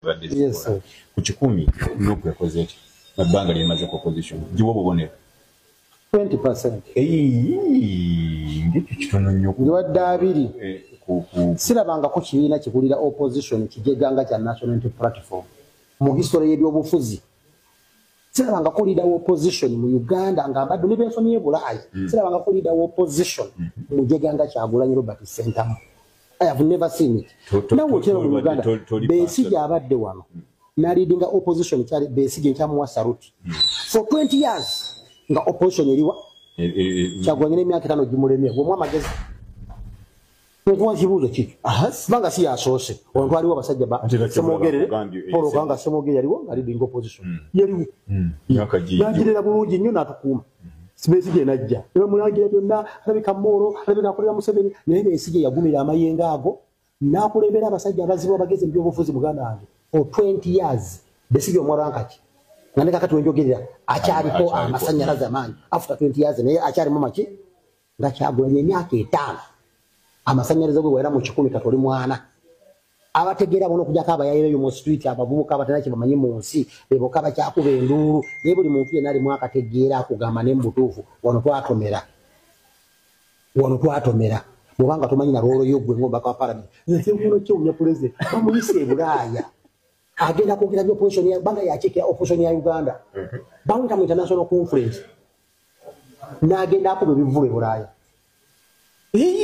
Yes, sir. Kuchikumi nuku ya kozeti na banga limaze kwa position jiwobo bonera 20%. Ngiki kitono nyoko Ndiwadde abiri sirabanga ko kibiina kikulira opposition kijeganga kya National Unity Platform mu history y'ebyobufuzi. Sirabanga ko leader opposition mu Uganda nga abadde nebensoni y'ebulayi. Sirabanga ko leader opposition mu jeganga Kyagulanyi Robert Sentamu. I have never seen it. Now we tell Uganda Besigye abadde wano na leading opposition kyali Besigye kyamuwa salute for 20 years nga opposition eriwa Kyagulanyi n'emyaka 5 gimulemye gwe mwamagezi kwa kibuzo kiki banga si asose abantu aliwo abasajja ba semogerere polo kanga semogerere aliwo ali leading opposition yaliwo yakagirira bulungi nnyo natukuma Besigye najja era mulangira byonna alabika Moro alabika akolera Museveni naye Besigye yagumira amayenga ago nakulembera abasajja abazibu abageze mu byobufuzi mu Uganda ande for 20 years Besigye omwarankachi nandika kati wenjogerera akyariko amasanyalaze amanyi after 20 years naye akyari mu maki nga Kyagulanyi emyaka 5 amasanyalaze gwe wera mu 10 katoli mwana abategera bono kujja kaba yayeyo mu street abavubuka abatanaki bamanyi mu nsi beboka bakyakuba enduru naye buli muntu yenna ali mwaka tegeera akugamba n'embutuufu wano twatomera mubanga tumanyi na roolo y'ogwe ngomba kwa parliament nsemuno kyo mu president bamuyise Bulaaya agenda kwogera byo opposition ya banga yakikira opposition ya Uganda banga mu international conference n'agenda akuba ebivule Bulaaya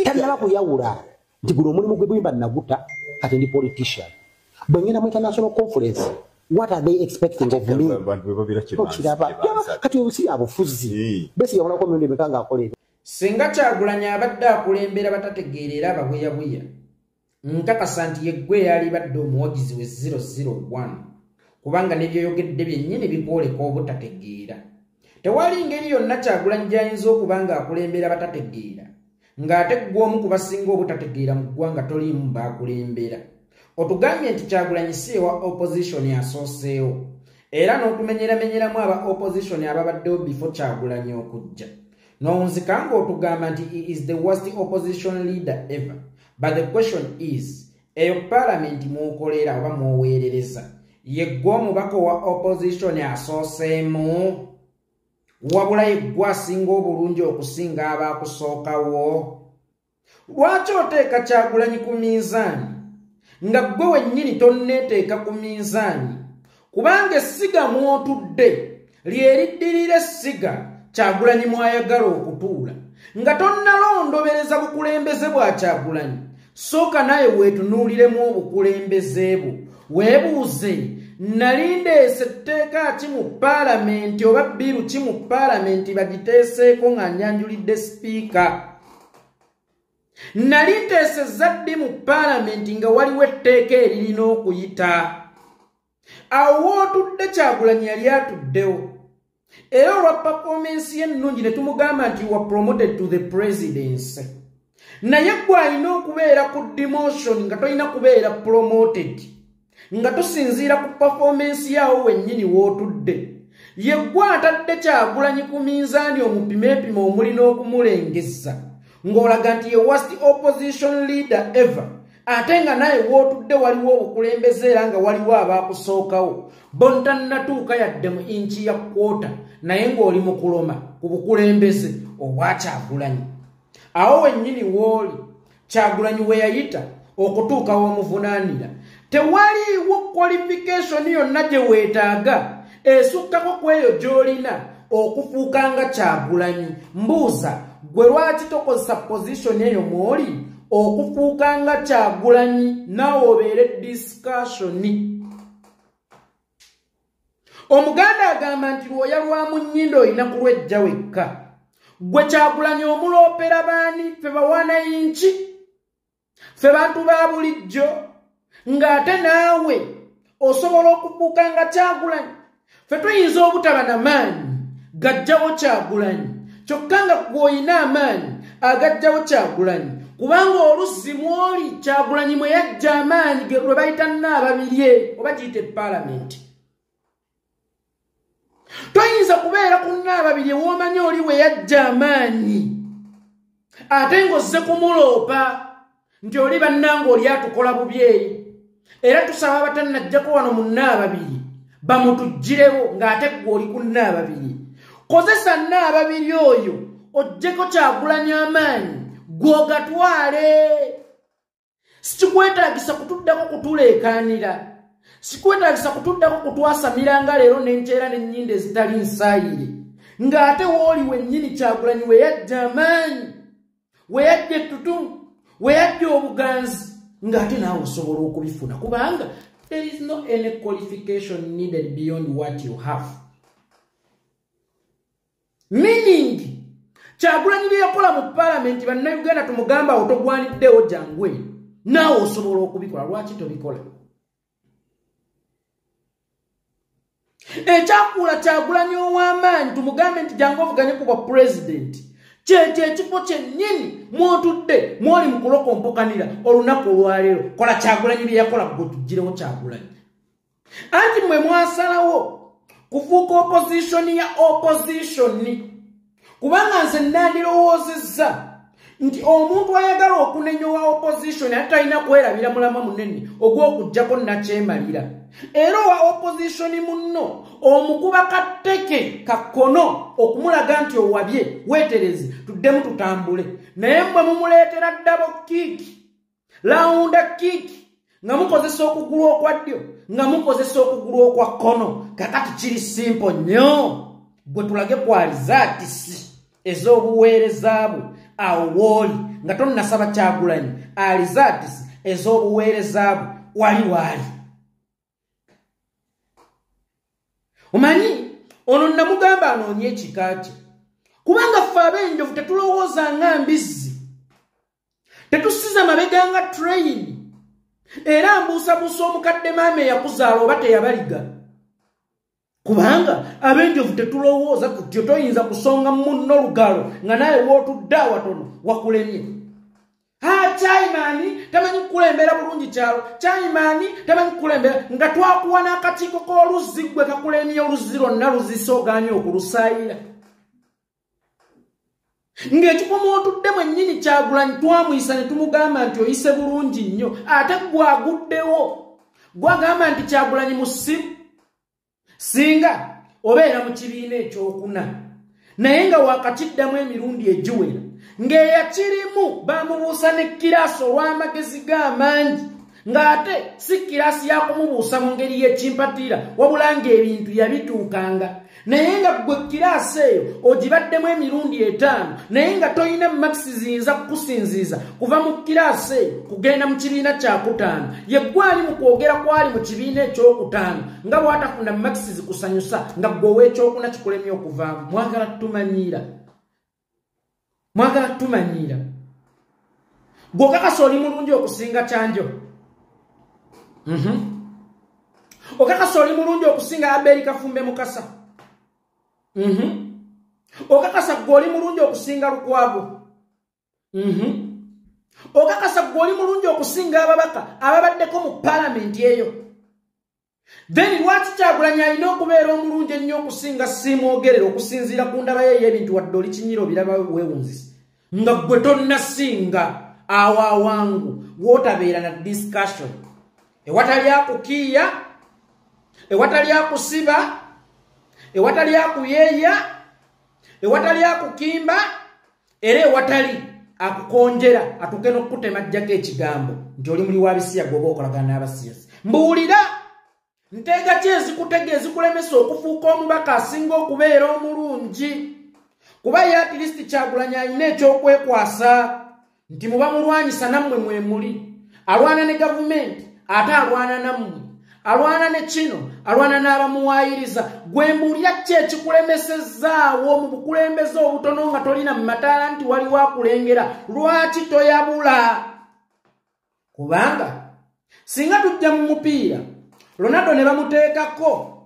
tanaba kuyawula nti guno omulimu gwe bwimba naguta ati ndi politician bwengenda mu international conference what are they expecting of me kati obusi abufuzi besi yabona ko myende mekanga akole singa Kyagulanyi abadde akulembera batategeerera ababweyabuya nkakasa nti yeggwe yali badde omuwagizi we 001 kubanga nebyoyogedde byennyini bikwoleka obutategeera tewali ngeri yonna Kyagulanyi gy'ayinza okubanga akulembera batategeera ng'ate gw'omu ku basinga obutategeera mu ggwanga toliimu baakulembera otugambye nti Kyagulanyi si ewa opposition asooseewo era n'otumenyeramenyeramu aba opposition ababaddewo before Kyagulanyi okujja n'onzika ng'otugamba nti he is the worst opposition leader ever but the question is eyo parliament mw'okolera oba mw'oweerereza yeggwa omubaka wa opposition asooseemu wabula yeggwa asinga obulungi okusinga abaakusookawo lwaki oteeka Kyagulanyi ku minzaani nga ggwe wennyini tonneeteeka ku minzaani kubanga essiga mw'otudde lyeriddirira essiga Kyagulanyi mwayagala okutuula nga tonnalondobereza bukulembeze bwa Kyagulanyi sooka naye weetunuuliremu obukulembeze bwo weebuuze nali ndeese tteeka ki mu paalamenti oba bbiru ki mu paalamenti bagiteeseeko nga nyanjulidde sipiika nali nteesezza ddi mu paalamenti nga waliwo etteeka eririna okuyita awo wootudde Kyagulanyi yali atuddewo era olwa performance y'ennungi ne tumugamba nti wa promoted to the presidency naye gwe alina okubeera ku demotion nga tolina kubeera promoted nga tusinziira ku performance yawo wennyini wootudde yeggwe atadde Kyagulanyi ku minzaani omupimeepime omuli n'okumulengeza ng'olaga nti ye worst opposition leader ever ate nga naye wootudde waliwo obukulembeze era nga waliwo abaakusookawo bontannatuuka yadde mu inchi ya kwota naye ng'oli mu kuloma ku bukulembeze obwa Kyagulanyi awo wennyini w'oli Kyagulanyi we yayita okutuuka w'omuvunaanira tewaliiwo qualification yonna gye weetaaga esukkako ku eyo gy'olina okufuuka nga Kyagulanyi mbuuza gwe lwaki tokozesa position eyo mw'oli okufuuka nga Kyagulanyi naawe obeere discussion Omuganda agamba nti lwoya lwa mu nnyindo olina kulwejja wekka gwe Kyagulanyi omuloopera baani ffe bawanayinki ffe bantu ba bulijjo ng'ate naawe osobola okufuuka nga Kyagulanyi ffe tuyinza obutaba na maanyi gajjawo Kyagulanyi kyokka nga gw'olina amaanyi agajjawo Kyagulanyi kubanga olusi mw'oli Kyagulanyi mwe yajja amaanyi lwe bayita Nnaababirye oba giyite paalamenti toyinza kubeera ku Nnaababirye w'omanyi oli we yajja amaanyi ate ng'ozze kumuloopa nti oli bannange oli atukola bubyeyi era tusaba abatannajjako wano mu Nnaababiri bamutujjirewo ng'ate gwe oli ku Nnaababiri. Kozesa Nnaababiri oyo ojjeko Kyagulanyi amaanyi gw'ogatwale. Sikikwetaagisa kutuddako kutuleekaanira, sikwetaagisa kutuddako kutwasamira nga leero n'enkyera n'ennyinda ezitali nsaayire, ng'ate wooli wennyini Kyagulanyi we yajja amaanyi, we yajja ettutumu, we yajja obuganzi, ng'ate naawe osobola okubifuna kubanga there is no any qualification needed beyond what you have. Meaning, Kyagulanyi bye yakola mu Parliament bannayuganda tumugamba otogwaniddewo jangwe, naawe osobola okubikola. Lwaki tobikola? Ekyakuula Kyagulanyi ow'amaanyi tumugambe nti jangu ovuganye ku bwa president, kyekyo ekifo kyennyini mwotudde mwoli mu kulokompokanira olunaku olwaleero. Kola Kyagulanyi bye yakola gwe tuggirewo Kyagulanyi. Anti mwe mwasalawo kufuuka opposition ya opposition, kubanga nze nandirowoozezza nti omuntu ayagala okunenya owa opposition ate talina kwerabira mulama munene ogw'okuggyako nakyemalira. Era owa opposition munno omukuba katteke kakkono okumulaga nti owabye weetereze tuddemu tutambule, naye mmwe mumuleetera double kick, round kick, nga mukozesa okugulu okwa ddyo nga mukozesa okugulu okwa kkono. Kakati kiri simple nnyo, gwe tulage kwalizaatisi ez'obuweereza bwo awo wooli nga tonnasaba Kyagulanyi alizaatisi ez'obuweereza bwo wali waali. Omanyi ono namugamba anoonye ekika kye, kubanga ffe ab'enjovu tetulowooza nga mbizzi, tetusiza mabega nga train, era mbuusabuusa omukadde maama eyakuzaala oba teyabaliga. Kubanga ab'enjovu tetulowooza tutyo, toyinza kusonga munno lugalo nga naye wootudde watono wakulemye. Chaimani tamanyi kukulembera bulungi kyalo, Chaimani tamanyi kukulembera, nga twakuwa n'akakiiko k'oluzzi gwe kakulemye oluzzi lwonna luzisoogaanye okulusaayira. Ng'ekikomo otudde mwennyini Kyagulanyi twamuyisa ne tumugamba nti oyise bulungi nnyo, ate gwaguddewo gwagamba nti Kyagulanyi musiru. Singa obeera mu kibiina ekyokuna naye nga wakakiddamu emirundi egiwera, ng'eyakirimu bamubuusa ne kiraasi olw'amagezi g'amaanyi, ng'ate si kiraasi yakumubuusa mu ngeri y'ekimpatiira wabula ng'ebintu yabituukanga, naye nga gwe kiraasi eyo ogibaddemu emirundi 5 naye nga toyina makisi ziyinza kukusinziiza kuva mu kiraasi eyo kugenda mu kibiina kyakutaano, ye gwali mu kwogera kwali mu kibiina ekyokutaano nga bw'atafuna makisi zikusanyusa nga gwe ow'ekyokuna kikulemye okuvaamu. Mwagala tumanyiira, mwagala tumanyiira, gw'okakasa oli mulungi okusinga Kyanjo, okakasa oli mulungi okusinga Abeli Kafumbe Mukasa, okakasa gw'oli mulungi okusinga Lukwago, okakasa gw'oli mulungi okusinga ababaka ababaddeko mu Parliament eyo. Then lwaki Kyagulanyi alina okubeera omulungi ennyo okusinga Simwogerere okusinziira ku ndaba ye y'ebintu wadde oli kinyira obiraba weewunzisa, nga gwe tonnasinga awo wangu wootabeera na discussion ewatali akukiiya, ewatali akusiba, ewatali akuyeeya, ewatali akukimba, era ewatali akukonjera atuuke n'okukutemajjako ekigambo nti oli muli wa bisiya gwe oba okolagana n'abasiyasi. Mbuulira nteega ki ezikutegeeza ezikulemesa okufuuka omubaka asinga okubeera omulungi, kuba ye at least Kyagulanyi alina ekyokwekwasa nti muba mulwanyisa nammwe mwe muli, alwana ne gavumenti ate alwana nammwe, alwana ne kino alwana n'abamuwaayiriza. Gwe mbuulira ki ekikulemesezaawo mu bukulembeze obutono nga tolina mu mataala nti waliwo akulengera? Lwaki toyabula? Kubanga singa tujja mu mupiira Ronaldo ne bamuteekako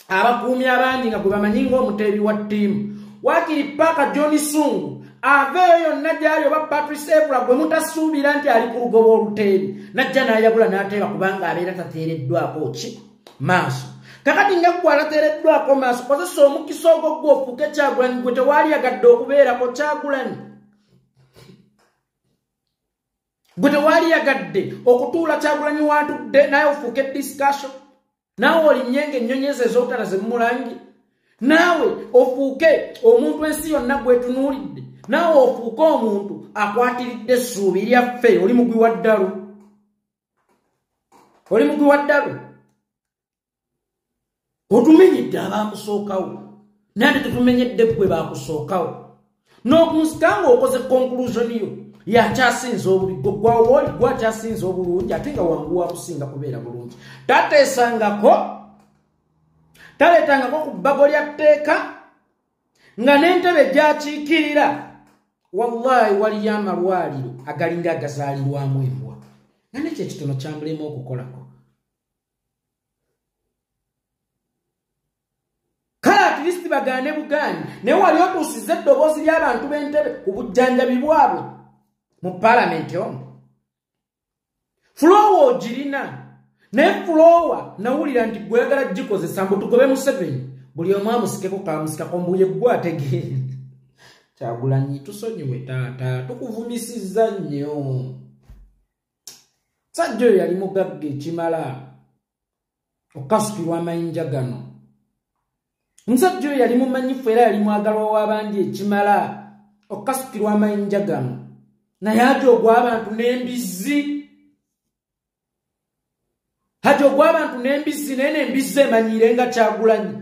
abakuumi abangi nga gwe bamanyi ng'omuteebi wa ttiimu, waakiri paka John Sungu aveeyo yonna gyali oba Patrice Evra gwe mutasuubira nti ali ku lugoba oluteebi, najja n'ayabula n'ateeba kubanga abeera tateereddwako ki maaso. Kakati nga gwe atateereddwako maaso, kozesa omukisa ogwo gwe ofuuke Kyagulanyi gwe tewaali yagadde okubeerako Kyagulanyi. gwe tewali yagadde okutuula Kyagulanyi watudde naye ofuuke discussion naawe olinnyenga ennyonyi ze z'otala ze mulangi naawe ofuuke omuntu ensi yonna gwetunuulidde naawe ofuuke omuntu akwatiridde essuubi lyaffe oli mugwi wa ddalu otumenyedde abaakusookawo nande tetumenyedde gwe baakusookawo n'okunsika ng'okoze conclusion yo yakyasinza obubi gwawooli gwakyasinza obulungi ate nga wangu wakusinga kubeera bulungi taleetangako ku bbago lya tteeka nga n'entebe gyakiikirira wallahi waliyo amalwaliro agalinga agazaalirwamu embwa nga nekyo ekitono kyamulema okukolako kale atilisiti bagaane bugaani naye wali otuusiza eddoboozi ly'abantu b'entebe ku bujjanjabi bwabwe mu paalamenti omwo fuloowa ogirina naye fuloowa nawulira nti gweyagala gikozesa mbu tugobe Museveni buli omu amusikeko kamusikako mbuye gwategeere Kyagulanyi tusonyiwe taata tukuvumisizza nnyo sajja oyo yali mugagga ekimala okasukirwa amayinja gano omusajja oyo yali mumanyifu era yali mwagalwa w'abandi ekimala okasukirwa amayinja gano naye ate ogw'abantu n'embizzi naye n'embizzi emanyiire nga Kyagulanyi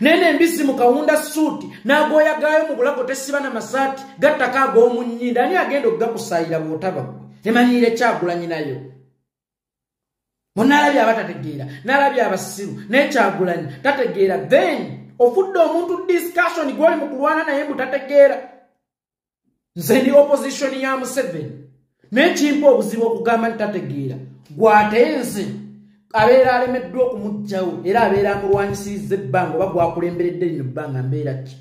nene mbisi mukawunda suuti n'agooyagaayo mu bulago tesiba n'amasaati gattaka ag'omu nnyindo ani agenda okugakusayira bw'otaba emanyiire Kyagulanyi nayo munaalabye abatategeera n'alabye abasiru naye Kyagulanyi tategeera then ofudde omuntu discussion gw'oli mu kulwana naye mbu tategeera nze ndi opposition ya Museveni naye kimpa obuzibu okugamba nti tategeera gw'ate nze abeera alemeddwa okumuggyawo era abeera amulwanyisirizza ebbanga oba gwakulemberedde lino ebbanga mbeera ki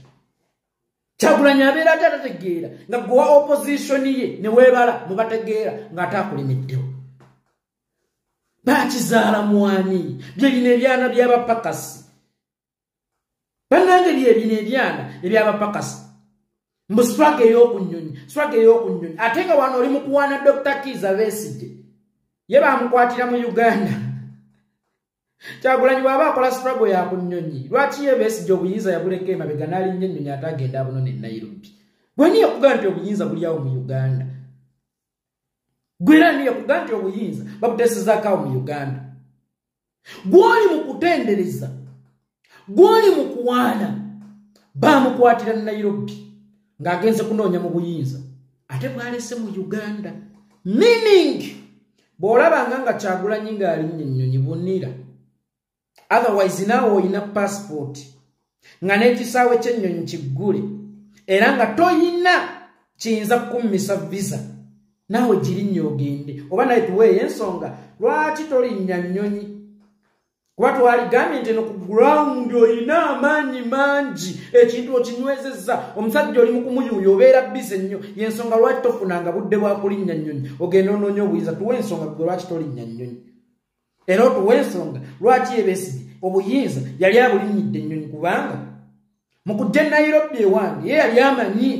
Kyagulanyi abeera ate atategeera nga gwewa opposition ye ne weebala mubategeera ng'ate akulemeddewo baakizaala mwani byebino ebyana by'abapakasi bannange byebino ebyana eby'abapakasi mbu swaga ey'okunnyonyi ate nga wano oli mu kuwaana Dr. Kizza Besigye ye baamukwatira mu Uganda Kyagulanyi bw'aba akola struggle ya kunnyonyi lwaki ye Besigye obuyinza yabuleka emabega n'alinnya ennyonyi ate agenda abunone e Nairobi gwe niyo kugaa nti obuyinza buli awo mu Uganda gwera niyo kugaa nti obuyinza babuteesezako awo mu Uganda gw'oli mu kutendereza gw'oli mu kuwaana baamukwatira Nairobi ng'agenze kunoonya mu buyinza ate bw'alese mu Uganda meaning bw'olabanga nga Kyagulanyi ng'alinnya ennyonyi bunira otherwise naawe olina passport nga n'ekisaawe ky'ennyonyi kiggule era nga toyina kiyinza kukummisa visa naawe girinnya ogende oba naye tuweeyo ensonga lwaki tolinnya nnyonyi kuba twaligambye nti eno ku ground olina amaanyi mangi ekintu okinywezezza omusajja oli mu kumuyuuya obeera bize nnyo yensonga lwaki tofunanga budde bwa kulinnya nnyonyi ogenda onoonya obuyinza tuwe ensonga gwe lwaki tolinnya nnyonyi era otuwe ensonga lwaki ye Besigye obuyinza yali abulinnyidde ennyonyi kubanga mu kujja Nairobi ewange ye yali amanyi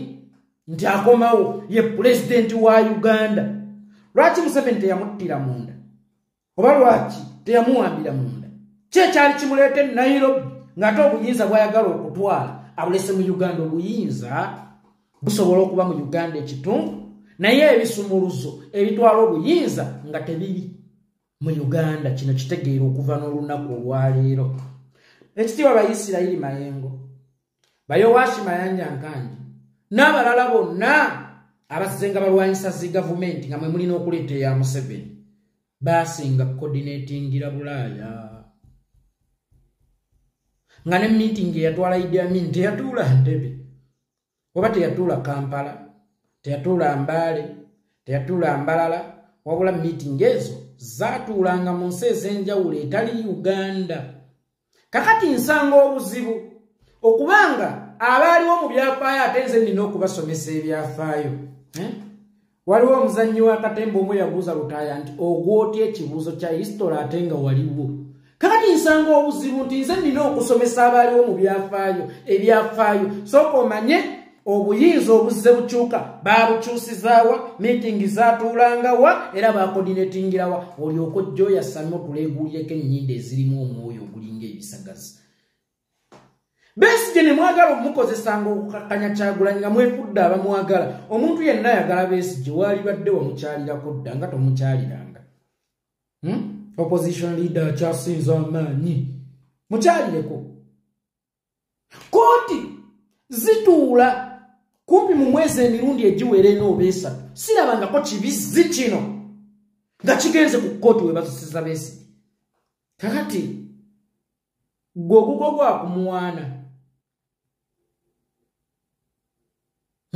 nti akomawo ye pulezidenti wa Uganda lwaki Museveni teyamuttira munda oba lwaki teyamuwambira munda ki ekyali kimuleeta e Nairobi ng'ate obuyinza bw'ayagala okutwala abulese mu Uganda obuyinza busobola okuba mu Uganda ekitundu naye ebisumuluzo ebitwala obuyinza nga tebiri mu Uganda kino kitegeera okuva n'olunaku olwaleero ekitiibwa Bayisirayiri Mayengo Bayowashi Mayanja Nkanji n'abalala bonna abazzenga balwanyisa zi gavumenti nga mwe mulina okuleeta eya Museveni baasinga coordinatingira Bulaaya nga ne meeting eyatwala Idi Amin teyatuula Ntebe oba teyatuula Kampala teyatuula Mbale teyatuula Mbalala wabula meeting ezo zaatuulanga mu nsi ez'enjawulo etali Uganda kakati nsanga obuzibu okubanga abaaliwo mu byafaayo ate nze nina okubasomesa ebyafaayo waliwo omuzannyi wa katemba omwe yabuuza Lutaaya nti ogwotya ekibuuzo kya history ate nga waliwo kakati nsanga obuzibu nti nze nina okusomesa abaaliwo mu byafaayo ebyafaayo sooka omanye obuyinza obuzze bukyuka babukyusizaawa meeting zaatuulangawa era bakoordinatingirawa olyoka ojja oyasame otuleeguulyeko ennyinda ezirimu omwoyo ogulinga ebisagazi. Besigye ne mwagala omukozesanga okukakkanya Kyagulanyi nga mwefudde abamwagala. Omuntu yenna ayagala Besigye waalibadde wamukyalirako dda nga tomukyaliranga. Opposition leader akyasinza amaanyi mukyalireko. Kooti zituula kumpi mu mwezi emirundi egiwera enooba esatu. Sirabangako kibizi kino nga kigenze ku kooti we bazisiza Besigye. Kakati gwe ogugo gwakumuwaana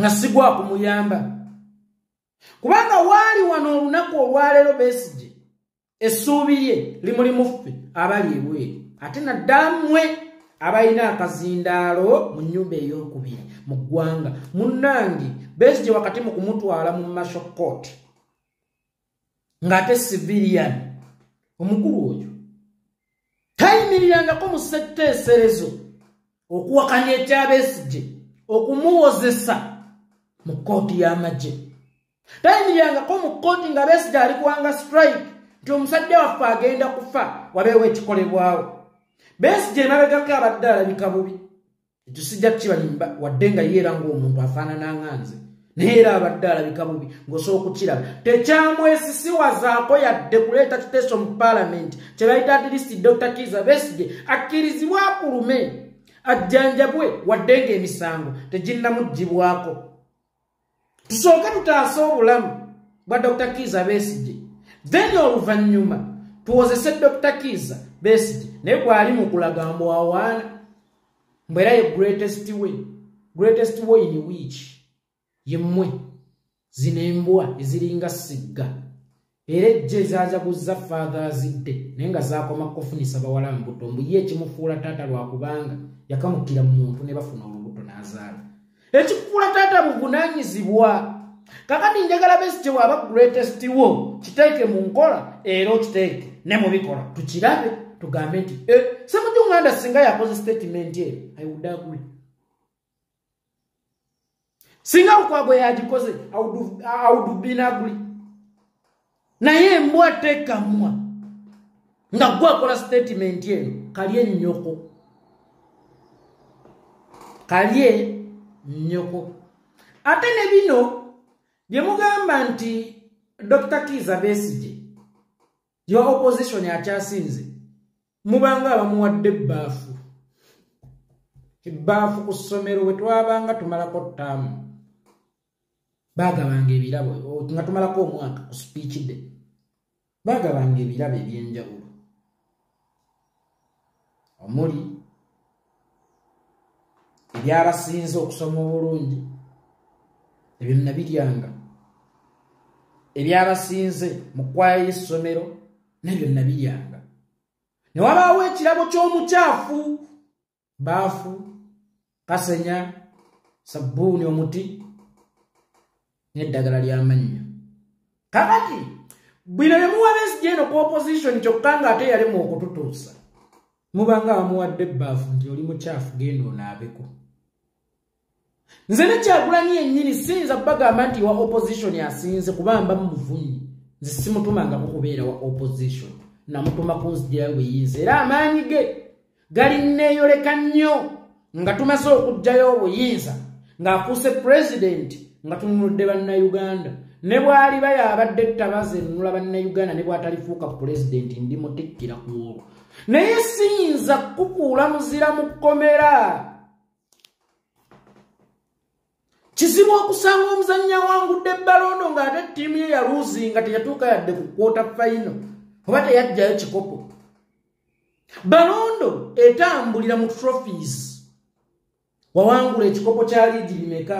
nga si gwakumuyamba. Kubanga waali wano olunaku olwaleero Besigye essuubi lye limuli muffe abali ebweru ate naddala mmwe abalina akazindaalo mu nnyumba ey'okubiri mu ggwanga. Munnange Besigye wakati mu kumutwala mu Marshal Court ng'ate civilian omukulu oyo tayimirirangako mu ssetteeserezo okuwakanya ekya Besigye okumuwozesa mu kooti y'amagye. Tayimirirangako mu kooti nga Besigye ali kuwanga strike nti omusajja waffe agenda kufa wabeewo ekikolebwawo. Besigye emabegako abadde alabika bubi ekyo sijja kukibalimba wadde nga yeera ng'omuntu afaanana nganze naye era abadde alabika bubi ng'osobola okukiraba. Tekyamwesisiwazaako yadde kuleeta kiteeso mu paalamenti kye bayita at least Dr. Kizza Besigye akkirizibwe akulume ajjanjabwe wadde ng'emisango teginnamuggyibwako. Tusooke tutaase obulamu bwa Dr. Kizza Besigye then oluvannyuma tuwozese Dr. Kizza Besigye naye gwali mu kulaga mbu awaana mbwera ye greatest way in which yemmwe zino embwa eziringa sigga era ejje ezaajaguza fathazidde naye nga zaakoma kufunisa bawala mbuto mbu ye ekimufuula taata lwakubanga yakamukira mu muntu ne bafuna olubuto n'azaala. Ekikufuula taata buvunaanyizibwa. Kakati njagala Besigye bw'aba greatest wo kiteeke mu nkola era okiteeke ne mu bikola tukirabe tugambe nti Ssemujjunganda singa yakoze statement eyo I would agree. Singa Lukwago yagikoze I would be agree. Naye embwa tekamwa nga gwe akola statement eyo kalye nnyoko. Kalye nnyoko. Ate ne bino bye mugamba nti Dr. Kizza Besigye yo opposition akyasinze mubanga abamuwadde ebbaafu ku ssomero bwe twabanga tumalako ttaamu baagabanga ebirabo nga tumalako omwaka ku speech day baagabanga ebirabo eby'enjawulo omuli ebyabasinze okusoma obulungi ebyo nabiryanga ebyabasinze mu kwaya y'essomero nebyo nabiryanga ne wabaawo ekirabo ky'omukyafu baafu kasenya sabbuuni omuti n'eddagala ly'amannyo. Kakati bino bye muwa Besigye eno ku opposition kyokka ng'ate yalemu okututuusa mubanga bamuwadde ebbaafu nti oli mukyafu genda onaabeko. Nze ne Kyagulanyi yennyini siyinza bagamba nti wa opposition asinze kubamba mu muvunyi nze simutumanga kukubeera wa opposition namutuma kunzijirayo buyinza era amaanyi ge gali nneeyoleka nnyo nga tumaze okuggyayo obuyinza ng'afuuse president nga tununudde bannayuganda ne bw'ali bayabadde ettabaza ennula bannayuganda ne bw'atalifuuka president ndi mutikkira ku olwo naye siyinza kukuula muzira mu kkomera. Kizibu okusanga omuzannya wangudde Balondo ng'ate ttiimu ye yaluuzinga teyatuuka yadde ku quarter final oba teyajjayo kikopo. Balondo etambulira mu trophies wawangula ekikopo kya liigi bimeka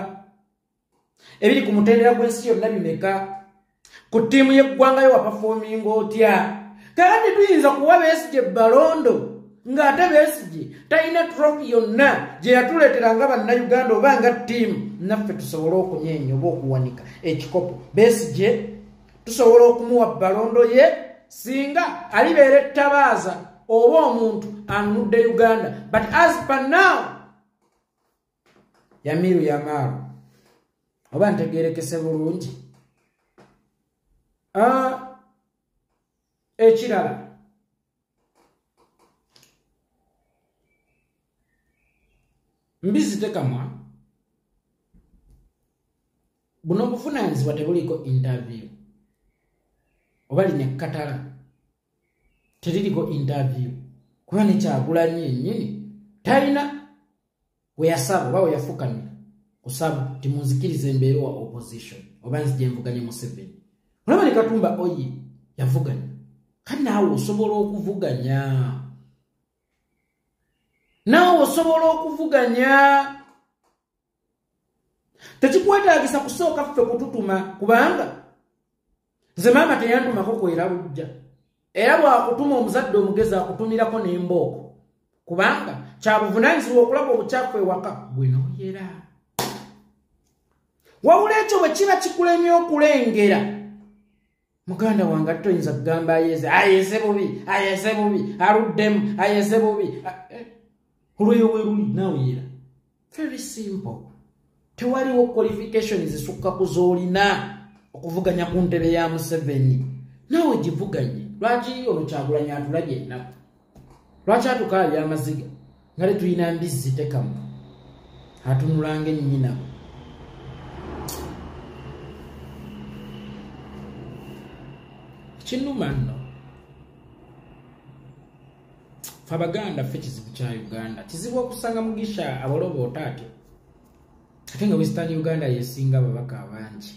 ebiri ku mutendera gw'ensi yonna bimeka ku ttiimu y'eggwanga yo wapafominga otya. Kakati tuyinza kuwa Besigye Balondo ng'ate Besigye talina trophy yonna gye yatuleeteranga bannayuganda oba nga ttiimu naffe tusobole okunyeenya oba okuwanika ekikopo. Besigye tusobola okumuwa Balondo ye singa alibeera ettabaaza oba omuntu anunudde Uganda, but as per now ya Miru ya Maru oba ntegerekese bulungi ekirala mbizi tekamwa buno buvunaanyizibwa tebuliko interview oba linyakatala teriliko interview kuba nekyagulanyi ennyini talina weyasaba oba weyafukamira kusaba timunzikiriza embeera wa opposition oba nzije nvuganye Museveni olaba ne Katumba oye yavuganya kati naawe osobola okuvuganya tekikwetaagisa kusooka ffe kututuma kubanga nze maama teyantumako kwera lujja era bwakutuma omuzadde omugezi akutumirako n'embooko kubanga kyabuvunaanyizibwa okulaba obukyafu ewaka bwe nooyera wabula ekyo bwe kiba kikulemye okulengera muganda wange toyinza kugamba ayeze bubi aluddemu ayeze bubi olweyo weruli naaweyera very simple tewaliwo qualification zisukka ku zoolina okuvuganya ku ntebe ya Museveni naawe givuganye lwaki ono Kyagulanyi atulabye ennaku lwaki atukaabya amaziga nga letulina mbizzi tekamu atunulanga ennyina kinuma nno fe Abaganda ffe kizibu kya Uganda kizibu okusanga Mugisha abaloboota ate nga Western Uganda yesinga ababaka abangi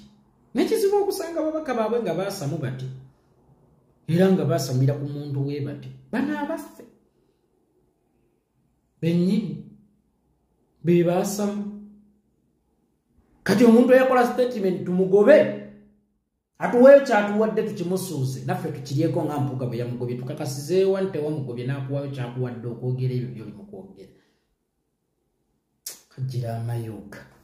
nekizibu okusanga ababaka baabwe nga baasamu bati era nga baasamira ku muntu we bati bano abaffe bennyini be baasamu kati omuntu eyakola statement tumugobe atuweyo kyatuwadde tukimusuuze naffe tukiryeko nga mpuga bwe yamugobye tukakasizeewa nti tewamugobye n'akuwayo kyakuwadde okwogera ebyo byoli mu kwogera kagira amayuga